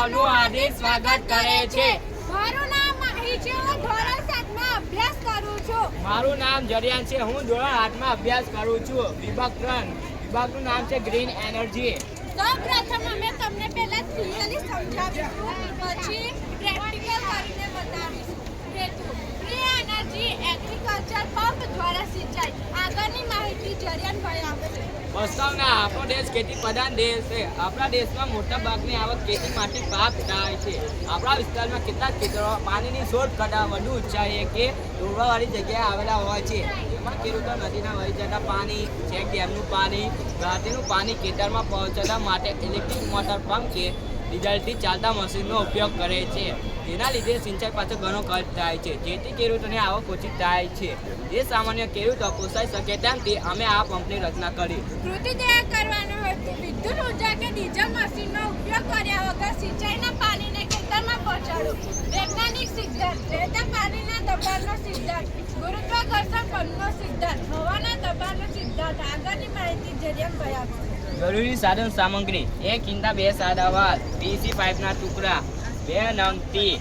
સૌનું હાર્દિક સ્વાગત કરે છે. મારું નામ માહી છે. હું ધોરણ 7 માં અભ્યાસ કરું છું. મારું નામ જરિયાન છે. હું ધોરણ 8 માં અભ્યાસ કરું છું. વિભાગ 3. વિભાગનું નામ છે ગ્રીન એનર્જી. સૌપ્રથમ અમે તમને પહેલા થિયરી સમજાવીશું, પછી પ્રેક્ટિકલ કરીને બતાવીશું. હેતુ: ગ્રીન એનર્જી એગ્રીકલ્ચર પંપ દ્વારા સિંચાઈ. આગળની માહિતી જરિયાનભાઈ આપશે. વાસ્તવમાં આપણો દેશ ખેતી પ્રધાન દેશ છે. આપણા દેશમાં મોટા ભાગની આવક ખેતીમાંથી પ્રાપ્ત થાય છે. આપણા વિસ્તારમાં કેટલાક ખેતરો પાણીની શોધ કરતાં વધુ ઊંચાઈએ કે ડોળવાવાળી જગ્યાએ આવેલા હોય છે. એમાં ખેડૂતો નદીના વહી જતા પાણી, ચેક ડેમનું પાણી, ઘાટીનું પાણી ખેતરમાં પહોંચાડવા માટે ઇલેક્ટ્રિક મોટર પંપ કે ડીઝલથી ચાલતા મશીનનો ઉપયોગ કરે છે. તેના લીધે સિંચાઈ પાછળ ઘણો ખર્ચ થાય છે, જેથી ખેડૂતોની આવક ઓછી થાય છે. જે સામાન્ય ખેડૂતો પોસાઈ શકે તેમથી અમે આ પંપની રચના કરી. કૃતિ તૈયાર કરવાનો હેતુ: વિદ્યુત ઉર્જા કે ડીઝલ મશીનનો ઉપયોગ કર્યા વગર સિંચાઈના પાણીને ખેતરમાં પહોંચાડવું. વૈજ્ઞાનિક સિદ્ધાંત: વહેતા પાણીના દબાણનો સિદ્ધાંત, ગુરુત્વાકર્ષણ બળનો સિદ્ધાંત, હવાના દબાણનો સિદ્ધાંત. આગળની માહિતી જરિયાનભાઈ આપશે. જરૂરી સાધન સામગ્રી: 1 ઇંડા 2 સાદા વાલ, પીસી પાઇપના ટુકડા 2 નંગ ટી,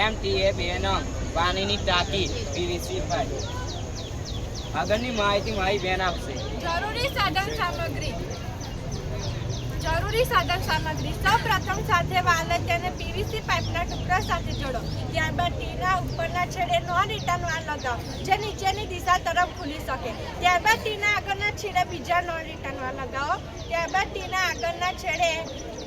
MTA 2 નંગ, પાણીની ટાંકી, પીવીસી પાઇપ. આગળની માહિતી મારી બેન આપશે. જરૂરી સાધન સામગ્રી: સૌપ્રથમ સાથે વાલ તેને પીવીસી પાઇપના ટુકડા સાથે જોડો. ત્યારબાદ ટીના ઉપરના છેડે નોન રિટર્ન વાલ લગાવો, જે નીચેની દિશા તરફ ખુલી શકે. ત્યારબાદ ટીના આગળના છેડે બીજા નોન રિટર્ન વાલ લગાવો. ત્યારબાદ ટીના આગળના છેડે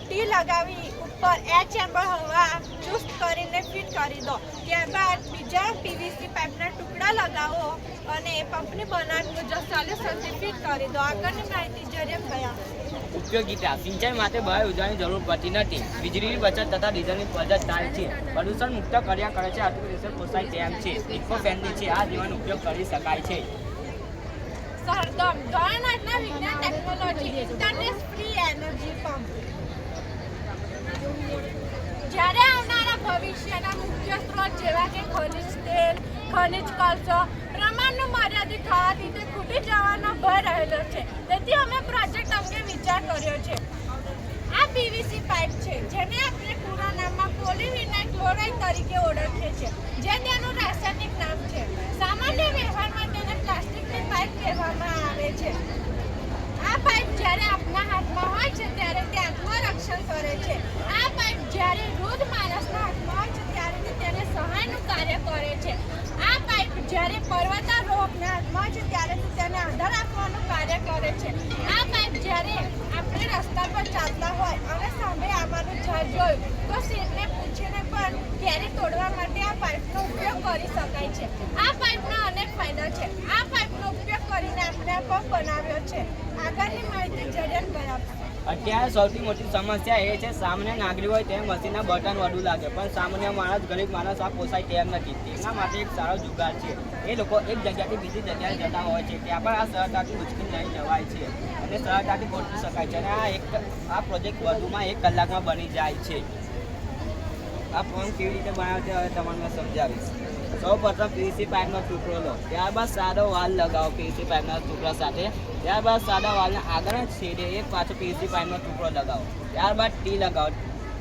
ટી લગાવી ઉપર એર ચેમ્બર હવા ચુસ્ત કરીને ફિટ કરી દો. ત્યારબાદ બીજા પીવીસી પાઇપના ટુકડા લગાવો અને પંપની બનાવટ મુજબ સોલ્યુશનથી ફિટ કરી દો. આગળની માહિતી જરિયાનભાઈ આપશે. ઉપયોગિતા: સિંચાઈ માટે બહાર ઉર્જાની જરૂર પડતી નથી. વીજળીની બચત તથા ડીઝલની બચત થાય છે. પ્રદૂષણ મુક્ત કર્યા કરે છે. આર્ટિફિશિયલ પોસાય તેમ છે. ઇકો ફ્રેન્ડલી છે. આ જીવન ઉપયોગ કરી શકાય છે. સરગમ: ધોરણ 8ના વિજ્ઞાન technology internet free energy pump. જ્યારે આવનારા ભવિષ્યના મુખ્ય સ્ત્રોત જેવા કે ખનિજ તેલ, ખનિજ કોલસો પ્રમાણનું મર્યાદિત થવાથી તે ખૂટી જવાનો ભય રહેલો છે. તેથી અમે પ્રોજેક્ટ અંગે વિચાર કર્યો છે. આ પીવીસી પાઇપ છે, જેને આપણે પૂરા નામમાં પોલિવિનાઇલ ક્લોરાઇડ તરીકે ઓળખીએ છીએ, જે તેનું રાસાયણિક નામ છે. સામાન્ય વ્યવહારમાં તેને પ્લાસ્ટિકની પાઇપ કહેવામાં આવે છે. આ પાઇપ જ્યારે આપણા હાથમાં હોય છે ત્યારે તે આત્મરક્ષણ કરે છે. આ પાઇપ જ્યારે વૃદ્ધ માણસના હાથમાં હોય છે ત્યારે તે તેને સહાયનું કાર્ય કરે છે. આ પાઇપ જ્યારે પર્વતારોહકના હાથમાં હોય છે ત્યારે તે તેને આધાર આપવાનું કાર્ય કરે છે. આ પાઇપ જ્યારે આપણે રસ્તા પર ચાલતા હોય અને સામે આવવાનું ઝાડ જોયું તો શેરને પૂછીને પણ કેરી તોડવા માટે આ પાઇપનો ઉપયોગ કરી શકાય છે. આ પાઇપના અનેક ફાયદા છે. આ પાઇપનો ઉપયોગ કરીને આપણે આ પંપ બનાવ્યો છે. આગળની માહિતી જરિયાનભાઈ આપશે. અત્યારે સૌથી મોટી સમસ્યા એ છે સામાન્ય નાગરિક હોય તે મશીનના બટન વધુ લાગે, પણ સામાન્ય માણસ, ગરીબ માણસ આ પોસાય તેમ નથી. તેના માટે એક સારો જુગાડ છે. એ લોકો એક જગ્યાથી બીજી જગ્યાએ જતા હોય છે, ત્યાં પણ આ સરળતાથી ઉચકી લઈ જવાય છે અને સરળતાથી પહોંચી શકાય છે. અને આ પ્રોજેક્ટ વધુમાં 1 કલાકમાં બની જાય છે. આ પંપ કેવી રીતે બનાવે છે હવે તમને સમજાવીશ. સૌપ્રથમ પીવીસી પાઇપનો ટુકડો લો. ત્યારબાદ સાદો વાલ લગાવો પીવીસી પાઇપના ટુકડા સાથે. ત્યારબાદ સાદા વાલના આગળના છેડે એક પાછો પીવીસી પાઇપનો ટુકડો લગાવો. ત્યારબાદ ટી લગાવો.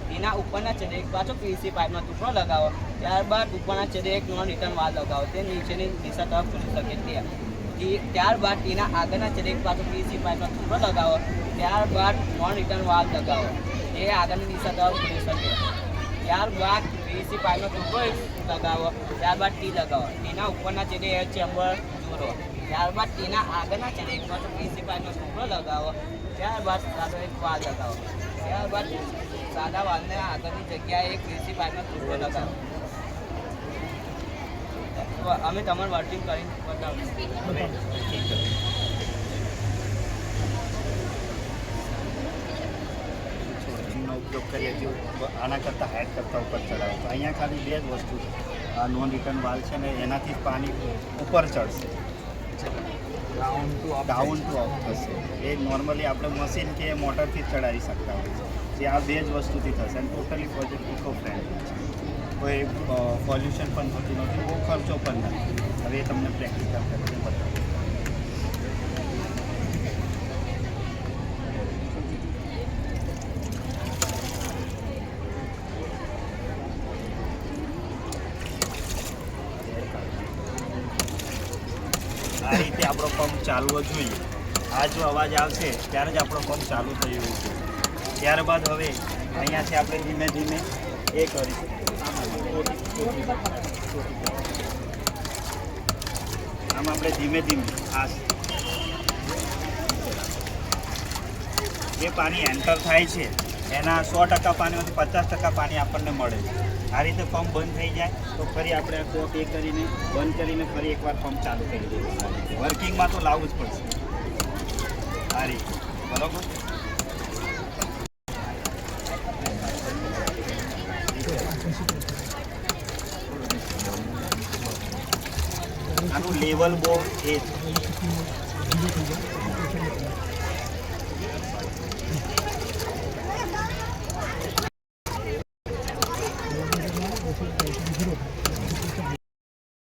ટીના ઉપરના છેડે એક પાછો પીવીસી પાઇપનો ટુકડો લગાવો. ત્યારબાદ ઉપરના છેડે એક નોન રિટર્ન વાલ લગાવો, તે નીચેની દિશા તરફ ખુલી શકે તે. ત્યારબાદ ટીના આગળના છેડે એક પાછો પીવીસી પાઇપનો ટુકડો લગાવો. ત્યારબાદ નોન રિટર્ન વાલ લગાવો, તે આગળની દિશા તરફ ખુલી શકે. ત્યારબાદ પીવીસી પાઇપનો ટુકડો લગાવો. ત્યારબાદ ટી લગાવો. ટીના ઉપરના છેડે એર ચેમ્બર જોડો. ત્યારબાદ ટીના આગળના છેડે એક પાછો પીવીસી પાઇપનો ટુકડો લગાવો. ત્યારબાદ સાદો એક વાલ લગાવો. ત્યારબાદ સાદા વાલને આગળની જગ્યાએ એક પીવીસી પાઇપનો ટુકડો લગાવો. અમે તમારું વર્કિંગ કરીને બતાવીશું. ઉપયોગ કરીએ છીએ આના કરતાં હાઇટ કરતાં ઉપર ચડાવે તો અહીંયા ખાલી 2 જ વસ્તુ છે. આ નોન રિટર્ન વાલ છે ને એનાથી પાણી ઉપર ચડશે, ડાઉન ટુ અપ થશે. એ નોર્મલી આપણે મશીન કે મોટરથી જ ચડાવી શકતા હોય છે. જે આ 2 જ વસ્તુથી થશે અને ટોટલી પ્રોજેક્ટ ઇકો ફ્રેન્ડલી છે. કોઈ પોલ્યુશન પણ થતું નથી, બહુ ખર્ચો પણ નથી. હવે એ તમને પ્રેક્ટિકલ કરીને બતાવું. આપણો પંપ ચાલવો જોઈએ. આ જો અવાજ આવશે ત્યારે જ આપણો પંપ ચાલુ થઈ રહ્યું છે. ત્યારબાદ હવે અહીંયાથી આપણે ધીમે ધીમે એ કરીશું. આમ આપણે ધીમે ધીમે જે પાણી એન્ટર થાય છે એના 100% પાણીમાંથી 50% પાણી આપણને મળે છે. આ રીતે પંપ બંધ થઈ જાય તો ફરી આપણે આ કોક એ કરીને બંધ કરીને ફરી એકવાર પંપ ચાલુ કરી દઈએ. વર્કિંગમાં તો લાવવું જ પડશે આ રીતે, બરાબર. આનું લેવલ બહુ એ છે.